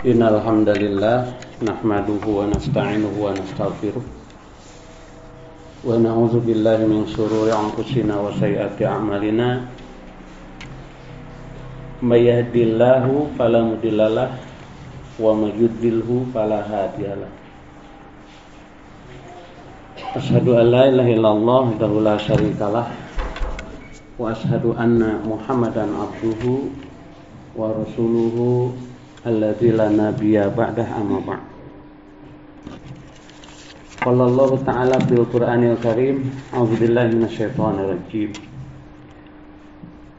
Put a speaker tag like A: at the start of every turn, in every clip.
A: Innal hamdalillah nahmaduhu wa nasta'inuhu wa nastaghfiruh wa na'udzu billahi min shururi anfusina wa sayyiati a'malina may yahdihillahu fala mudhillalah wa may yudlilhu fala hadiyalah. Asyhadu an la ilaha illallah wahdahu la syarikalah wa asyhadu anna Muhammadan abduhu wa rasuluhu alladzi la nabiyya ba'dah amma ba'd. Qala Allah ta'ala fil Qur'anil Karim, a'udzu billahi minasyaitonir rajim.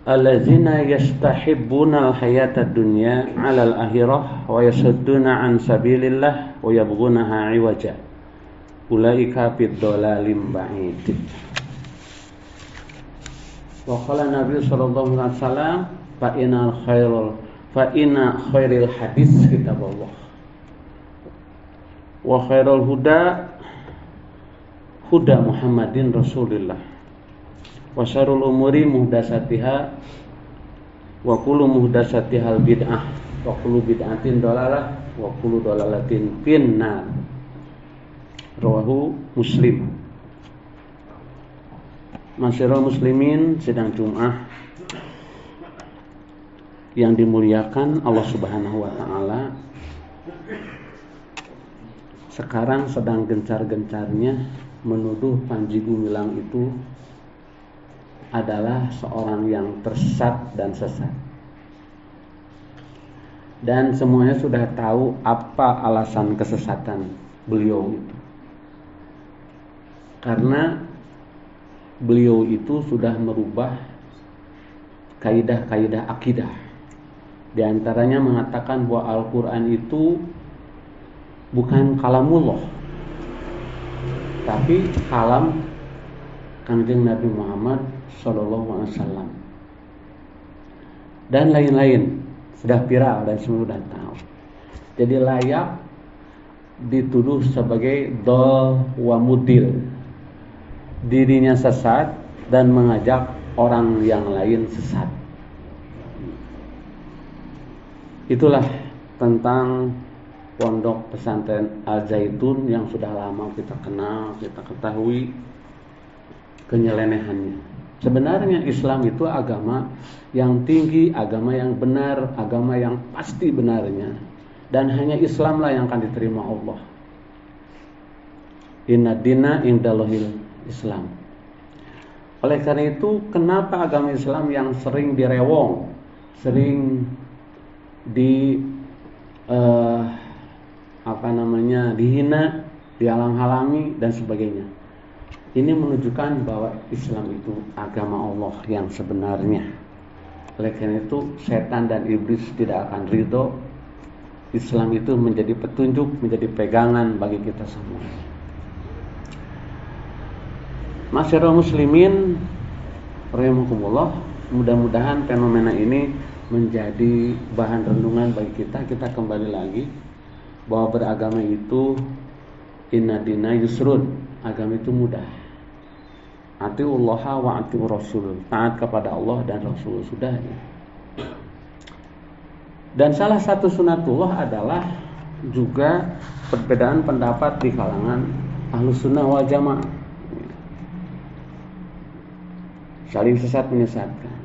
A: Alladzina yastahibbuna al-hayata ad-dunya 'alal akhirah wa yasudduna 'an sabilillah wa yabghunaha 'iwaja. Ulaika fid dhalalim ba'id. Wa qala Nabi sallallahu alaihi wasallam, fa inna khairil hadis kitabullah wa khairul huda Muhammadin Rasulillah wa syarrul umuri muhdatsatiha wa kullu muhdatsatihal bid'ah wa kullu bid'atin dhalalah wa kullu dhalalatin finnar. Rawahu Muslim. Masyarul muslimin, sedang Jum'ah yang dimuliakan Allah Subhanahu wa ta'ala, sekarang sedang gencar-gencarnya menuduh Panji Gumilang itu adalah seorang yang tersesat dan sesat. Dan semuanya sudah tahu apa alasan kesesatan beliau itu. Karena beliau itu sudah merubah kaidah-kaidah akidah. Di antaranya mengatakan bahwa Al-Quran itu bukan kalamullah, tapi kalam Kanjeng Nabi Muhammad SAW, dan lain-lain. Sudah viral dan semua sudah tahu. Jadi layak dituduh sebagai dhal wa mudil, dirinya sesat dan mengajak orang yang lain sesat. Itulah tentang pondok pesantren Al-Zaitun yang sudah lama kita kenal, kita ketahui kenyelenehannya. Sebenarnya Islam itu agama yang tinggi, agama yang benar, agama yang pasti benarnya, dan hanya Islamlah yang akan diterima Allah. Inna dina indallahil Islam. Oleh karena itu, kenapa agama Islam yang sering direwong, sering dihina, dihalang-halangi dan sebagainya. Ini menunjukkan bahwa Islam itu agama Allah yang sebenarnya. Oleh karena itu, setan dan iblis tidak akan ridho Islam itu menjadi petunjuk, menjadi pegangan bagi kita semua. Masyarul muslimin rahimakumullah, mudah-mudahan fenomena ini menjadi bahan renungan bagi kita. Kita kembali lagi bahwa beragama itu inna dina yusrun, agama itu mudah. Atiullaha wa atiur rasul, taat kepada Allah dan Rasul, sudah ya. Dan salah satu sunatullah adalah juga perbedaan pendapat di kalangan Ahlus Sunnah wal Jamaah, saling sesat menyesatkan.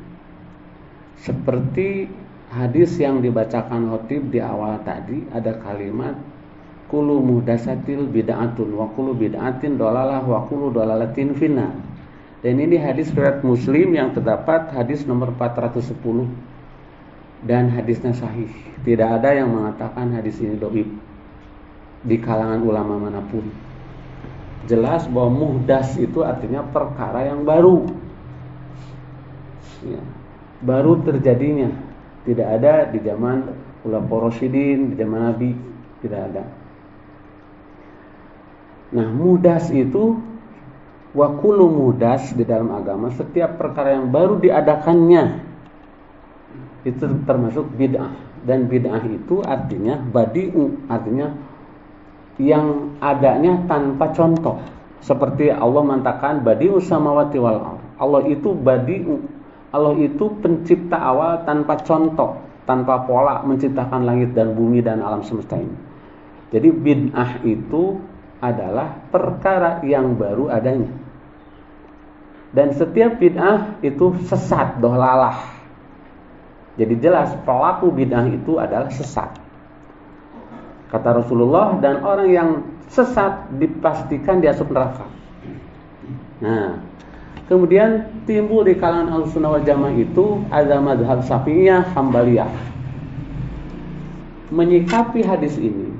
A: Seperti hadis yang dibacakan khotib di awal tadi, ada kalimat kullu muhdatsatil bid'atun wa kullu bid'atin dhalalah wa kullu dhalalatin finnar. Dan ini hadis riwayat Muslim yang terdapat hadis nomor 410 dan hadisnya sahih. Tidak ada yang mengatakan hadis ini dhaif di kalangan ulama manapun. Jelas bahwa muhdas itu artinya perkara yang baru, ya, baru terjadinya. Tidak ada di zaman Khulafaur Rasyidin, di zaman Nabi, tidak ada. Nah, muhdas itu wa kullu muhdas di dalam agama, setiap perkara yang baru diadakannya itu termasuk bid'ah. Dan bid'ah itu artinya badi'u, artinya yang adanya tanpa contoh. Seperti Allah mengatakan badi'us samawati wal ardh. Allah itu badi'u, Allah itu pencipta awal tanpa contoh, tanpa pola menciptakan langit dan bumi dan alam semesta ini. Jadi bid'ah itu adalah perkara yang baru adanya. Dan setiap bid'ah itu sesat, dolalah. Jadi jelas pelaku bid'ah itu adalah sesat. Kata Rasulullah, dan orang yang sesat dipastikan diasup neraka. Nah, kemudian timbul di kalangan Ahlussunnah wal Jamaah itu ada mazhab Syafi'iyah, Hambaliyah. Menyikapi hadis ini,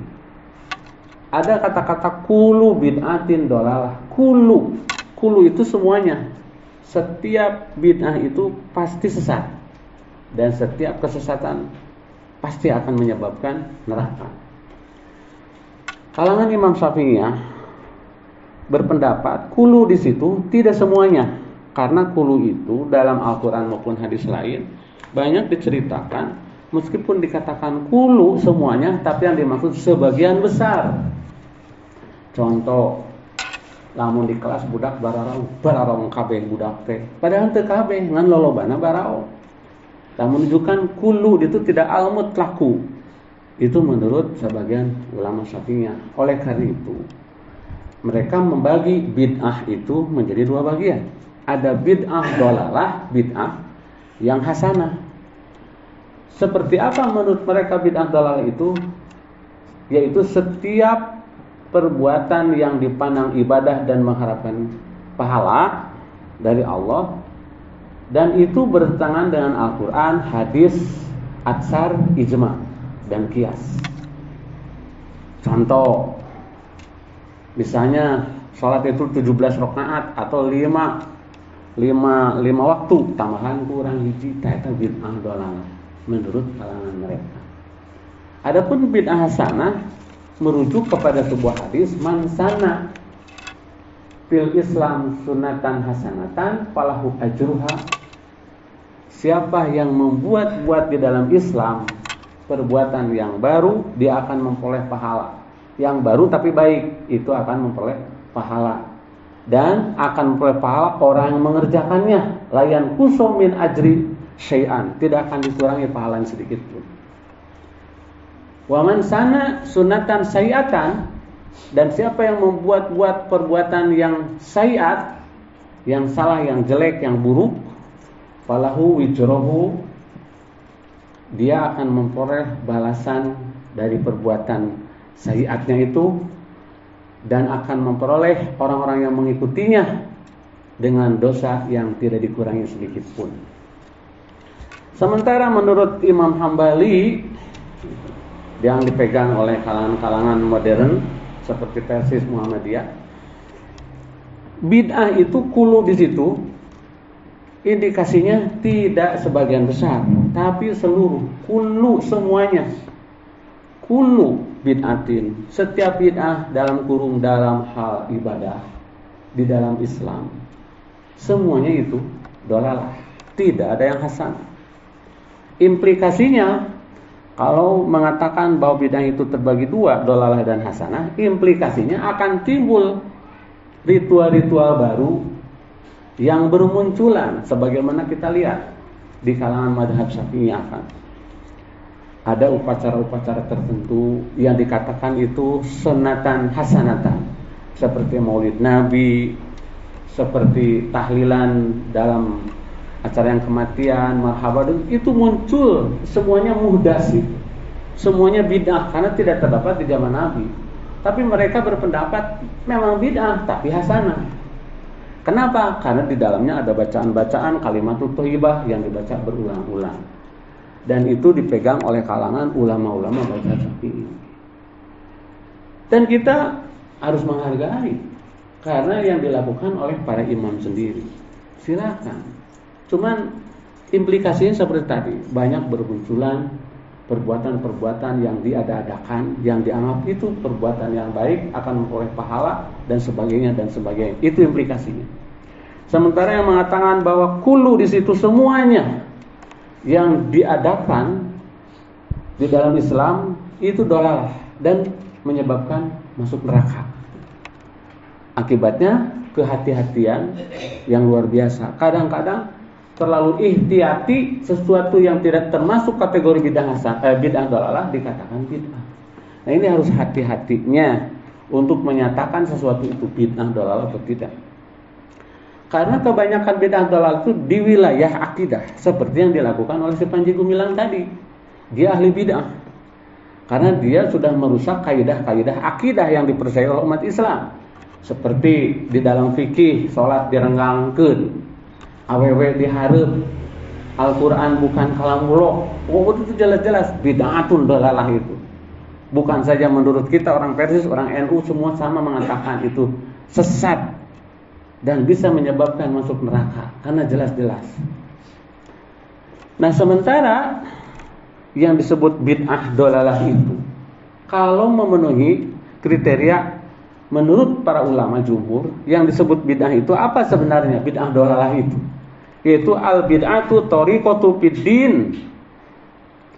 A: ada kata-kata kulu bid'atin dolalah. Kulu itu semuanya. Setiap bid'ah itu pasti sesat, dan setiap kesesatan pasti akan menyebabkan neraka. Kalangan Imam Syafi'iyah berpendapat kulu di situ tidak semuanya, karena kulu itu dalam Al-Quran maupun hadis lain banyak diceritakan, meskipun dikatakan kulu semuanya, tapi yang dimaksud sebagian besar. Contoh, lamun di kelas budak bararong kabeh budak teh, padahal teu kabeh ngan lolobana barao. Lamun menunjukkan kulu itu tidak al-mutlaku. Itu menurut sebagian ulama Syafi'iyah. Oleh karena itu, mereka membagi bid'ah itu menjadi dua bagian. Ada bid'ah dolalah, bid'ah yang hasanah. Seperti apa menurut mereka bid'ah dolalah itu? Yaitu setiap perbuatan yang dipandang ibadah dan mengharapkan pahala dari Allah, dan itu bertentangan dengan Al-Quran, hadis, atsar, ijma, dan kias. Contoh, misalnya sholat itu 17 rakaat atau 5 waktu, tambahan kurang hiji, eta bid'ah dolalah menurut kalangan mereka. Adapun bid'ah hasanah merujuk kepada sebuah hadis, man sana fil Islam sunatan hasanatan falahu ajruha. Siapa yang membuat di dalam Islam perbuatan yang baru, dia akan memperoleh pahala. Yang baru tapi baik, itu akan memperoleh pahala. Dan akan memperoleh pahala orang yang mengerjakannya. Layan kusum min ajri syai'an, tidak akan dikurangi pahala sedikit pun. Wa man sana sunatan sayiatan, dan siapa yang membuat perbuatan yang sayiat, yang salah, yang jelek, yang buruk, falahu wijrohu, dia akan memperoleh balasan dari perbuatan sayiatnya itu, dan akan memperoleh orang-orang yang mengikutinya dengan dosa yang tidak dikurangi sedikit pun. Sementara menurut Imam Hambali, yang dipegang oleh kalangan-kalangan modern seperti Persis Muhammadiyah, bid'ah itu kulu di situ indikasinya tidak sebagian besar, tapi seluruh, kulu semuanya. Kulu bid'atin, setiap bid'ah dalam kurung dalam hal ibadah di dalam Islam, semuanya itu dolalah, tidak ada yang hasan. Implikasinya, kalau mengatakan bahwa bid'ah itu terbagi dua, dolalah dan hasanah, implikasinya akan timbul ritual-ritual baru yang bermunculan, sebagaimana kita lihat di kalangan mazhab Syafi'iyah kan. Ada upacara-upacara tertentu yang dikatakan itu sunatan hasanatan, seperti Maulid Nabi, seperti tahlilan dalam acara yang kematian, marhaba, itu muncul semuanya muhdas, semuanya bid'ah karena tidak terdapat di zaman Nabi. Tapi mereka berpendapat memang bid'ah tapi hasanah. Kenapa? Karena di dalamnya ada bacaan-bacaan kalimatut thayyibah yang dibaca berulang-ulang. Dan itu dipegang oleh kalangan ulama-ulama mazhab Syafi'i. Dan kita harus menghargai karena yang dilakukan oleh para imam sendiri. Silakan. Cuman implikasinya seperti tadi, banyak bermunculan perbuatan-perbuatan yang diada-adakan, yang dianggap itu perbuatan yang baik, akan memperoleh pahala dan sebagainya dan sebagainya. Itu implikasinya. Sementara yang mengatakan bahwa kulu di situ semuanya yang diadakan di dalam Islam itu dolalah dan menyebabkan masuk neraka. Akibatnya kehati-hatian yang luar biasa. Kadang-kadang terlalu ihtiyati, sesuatu yang tidak termasuk kategori bid'ah dalalah dikatakan bid'ah. Nah, ini harus hati-hatinya untuk menyatakan sesuatu itu bid'ah dalalah atau tidak. Karena kebanyakan bid'ah dalalah itu di wilayah akidah, seperti yang dilakukan oleh si Panji Gumilang tadi. Dia ahli bid'ah. Karena dia sudah merusak kaidah-kaidah akidah yang dipercayai oleh umat Islam. Seperti di dalam fikih, salat direnggangkeun, awewe dihareup, Al-Quran bukan kalamullah. Itu jelas-jelas bid'atun dalalah itu. Bukan saja menurut kita orang Persis, orang NU semua sama mengatakan itu sesat dan bisa menyebabkan masuk neraka karena jelas-jelas. Nah, sementara yang disebut bid'ah dalalah itu kalau memenuhi kriteria menurut para ulama jumhur, yang disebut bid'ah itu apa sebenarnya bid'ah dalalah itu? Yaitu al-bid'atu tariqatu fid-din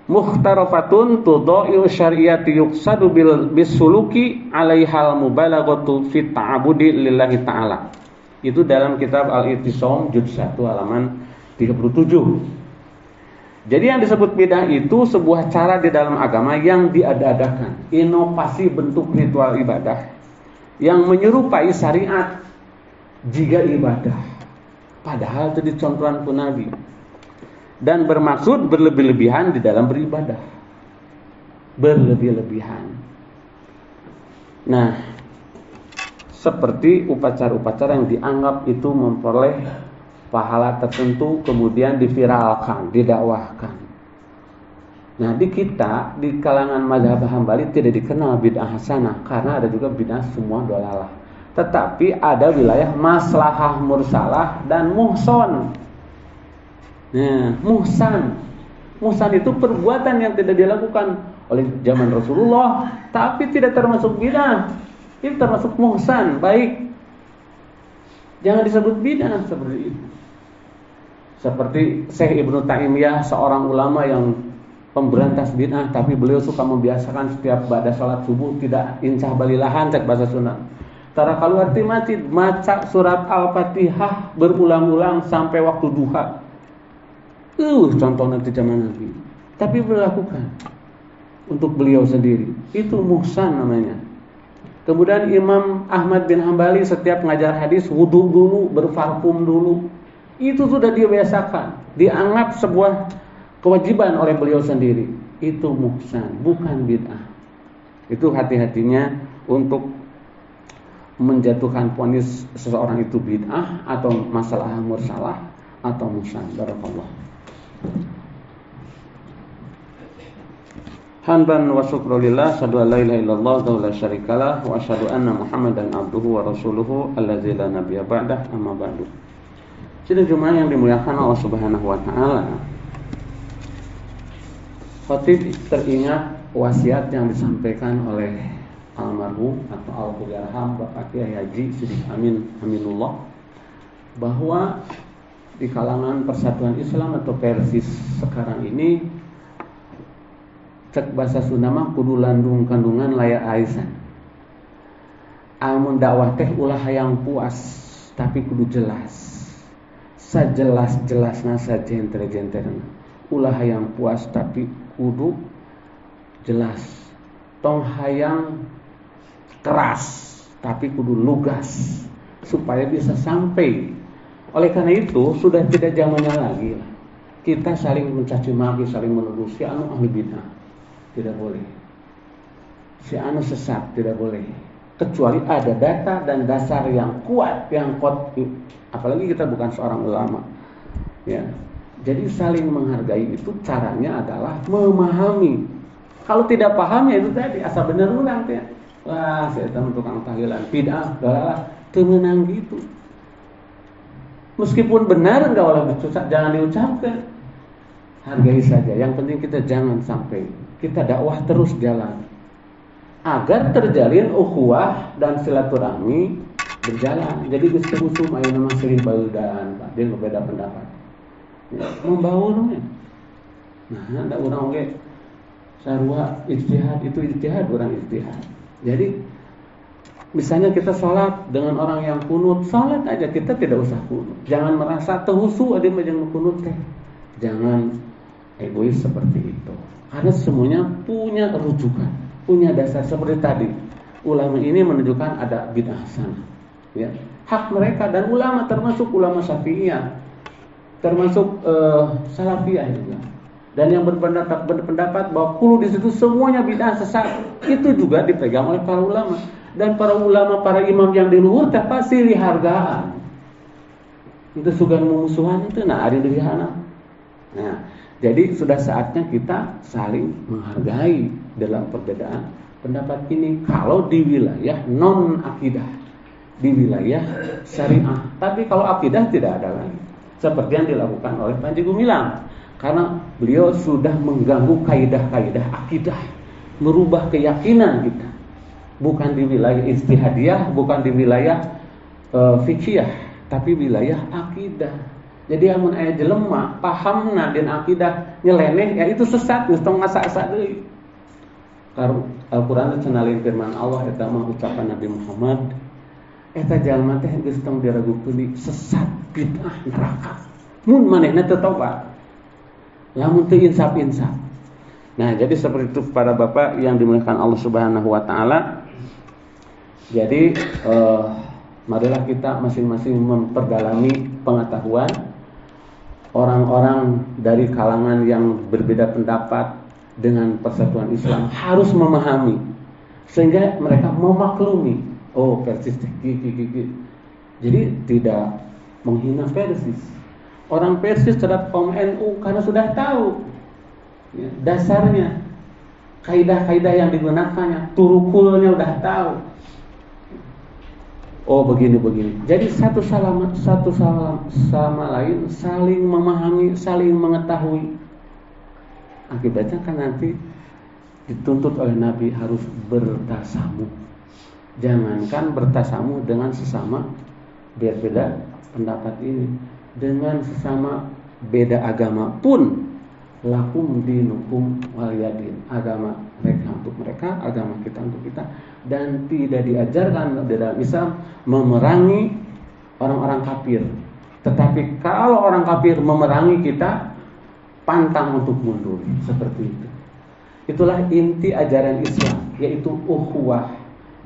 A: mukhtarafatun tudai'u syari'ati yuqsadu bisuluki 'alaihal mubalaghatu fit ta'abudi lillahi ta'ala. Itu dalam kitab Al-I'tisam juz 1 halaman 37. Jadi yang disebut bid'ah itu sebuah cara di dalam agama yang diada-adakan, inovasi bentuk ritual ibadah yang menyerupai syariat jika ibadah, padahal itu dicontohan pun Nabi, dan bermaksud berlebih-lebihan di dalam beribadah, berlebih-lebihan. Nah, seperti upacara-upacara yang dianggap itu memperoleh pahala tertentu, kemudian diviralkan, didakwahkan. Nah, di kita, di kalangan mazhab Hambali tidak dikenal bid'ah hasanah, karena ada juga bid'ah semua dolalah. Tetapi ada wilayah maslahah mursalah dan muhson. Nah, muhsan itu perbuatan yang tidak dilakukan oleh zaman Rasulullah, tapi tidak termasuk bid'ah. Itu termasuk muhsan, baik. Jangan disebut bid'ah seperti itu. Seperti Syekh Ibnu Taimiyah, seorang ulama yang pemberantas bid'ah, tapi beliau suka membiasakan setiap ba'da salat subuh tidak incah balilahan cek bahasa Sunda. Tara kalau hati masjid maca surat Al-Fatihah berulang-ulang sampai waktu duha. Contohnya di zaman Nabi. Tapi beliau lakukan untuk beliau sendiri. Itu muhsan namanya. Kemudian Imam Ahmad bin Hambali setiap ngajar hadis wudu dulu, berparfum dulu. Itu sudah dibiasakan, dianggap sebuah kewajiban oleh beliau sendiri. Itu muhsan, bukan bid'ah. Itu hati-hatinya untuk menjatuhkan vonis seseorang itu bid'ah atau masalah mursalah atau muhsan. Barakallah. Hamdan wa syukrulillah, asyhadu an la ilaha illallah wa la syarikalah, wa asyhadu anna Muhammadan abduhu wa rasuluhu allazi la nabiyya ba'dah, amma ba'du. Sidang Jumat yang dimuliakan Allah Subhanahu wa taala. Khatib teringat wasiat yang disampaikan oleh almarhum atau al-Qur'an Bapak Kiai Haji Siddiq Amin Aminullah, bahwa di kalangan Persatuan Islam atau Persis sekarang ini cek bahasa Sunda mah kudu landung kandungan layak aisan. Amun dakwah teh ulah hayang puas, tapi kudu jelas. Sajelas-jelasna sajenter-jenterna. Ulah hayang puas tapi kudu jelas. Tong hayang keras tapi kudu lugas supaya bisa sampai. Oleh karena itu sudah tidak zamannya lagi kita saling mencaci maki, saling menuduh si anu ahli bid'ah. Tidak boleh. Si anu sesat, tidak boleh. Kecuali ada data dan dasar yang kuat, yang qat'i. Apalagi kita bukan seorang ulama. Ya. Jadi saling menghargai itu caranya adalah memahami. Kalau tidak paham ya itu tadi asal bener ulang teh. Wah, saya tahu tukang tahlilan bid'ah, dalalah, teu meunang gitu. Meskipun benar enggak oleh jangan diucapkan. Hargai saja. Yang penting kita jangan sampai, kita dakwah terus jalan agar terjalin ukhuwah dan silaturahmi berjalan. Jadi geus usum ayeuna mah seueur baeudan, Pak. Dia berbeda pendapat. Ya, membaur nya. Nah, ada urang oge sarua ijtihad itu ijtihad, urang ijtihad. Jadi Misalnya kita sholat dengan orang yang kunut, sholat aja kita tidak usah kunut. Jangan merasa terhusu ada yang kunut teh. Jangan egois seperti itu. Karena semuanya punya rujukan, punya dasar seperti tadi. Ulama ini menunjukkan ada bid'ah sana. Ya, hak mereka dan ulama termasuk ulama Syafi'iyah, termasuk Salafiyah juga. Dan yang berpendapat bahwa kulu di situ semuanya bid'ah sesat, itu juga dipegang oleh para ulama. Dan para ulama, para imam yang di luhur pasti dihargaan. Itu sugan memusuhan itu ada di sana. Nah, jadi sudah saatnya kita saling menghargai dalam perbedaan pendapat ini. Kalau di wilayah non akidah, di wilayah syariah. Tapi kalau akidah tidak ada lagi. Seperti yang dilakukan oleh Panji Gumilang. Karena beliau sudah mengganggu kaidah-kaidah akidah, merubah keyakinan kita. Bukan di wilayah ijtihadiyah, bukan di wilayah fikih, tapi wilayah akidah. Jadi amun aya jelema pahamna din akidah nyeleneh, ya itu sesat, geus tong ngasa-asa deui. Karo Al-Qur'an cenalin firman Allah eta mah ucapan Nabi Muhammad, eta jalma teh geus tong diragukeun sesat, bid'ah, neraka. Mun manehna teu tobat. Lamun teu insaf-insaf. Nah, jadi seperti itu para bapak yang dimuliakan Allah Subhanahu wa taala. Jadi marilah kita masing-masing memperdalami pengetahuan orang-orang dari kalangan yang berbeda pendapat dengan persatuan Islam harus memahami sehingga mereka memaklumi. Oh, Persis gigi. Jadi tidak menghina Persis. Orang Persis terhadap kaum NU karena sudah tahu ya, dasarnya, kaidah-kaidah yang digunakannya, turukulnya udah tahu. Oh begini. Jadi satu sama lain saling memahami, saling mengetahui. Akibatnya kan nanti dituntut oleh Nabi harus bertasamuh. Jangankan bertasamuh dengan sesama berbeda pendapat ini, dengan sesama beda agama pun lakum dinukum waliyadin. Agama mereka untuk mereka, agama kita untuk kita. Dan tidak diajarkan dalam Islam memerangi orang-orang kafir. Tetapi kalau orang kafir memerangi kita, pantang untuk mundur. Seperti itu. Itulah inti ajaran Islam, yaitu ukhuwah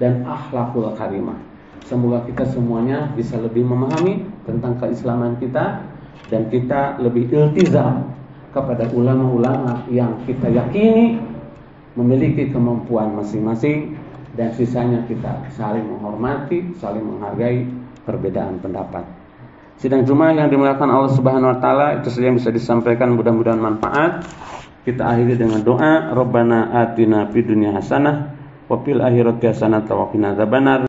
A: dan akhlakul karimah. Semoga kita semuanya bisa lebih memahami tentang keislaman kita, dan kita lebih iltizam kepada ulama-ulama yang kita yakini memiliki kemampuan masing-masing, dan sisanya kita saling menghormati, saling menghargai perbedaan pendapat. Sidang Jumat yang dimuliakan Allah Subhanahu wa taala, itu saja yang bisa disampaikan, mudah-mudahan manfaat. Kita akhiri dengan doa, Rabbana atina fid dunya hasanah wa fil akhirati hasanah wa qina adzabannar.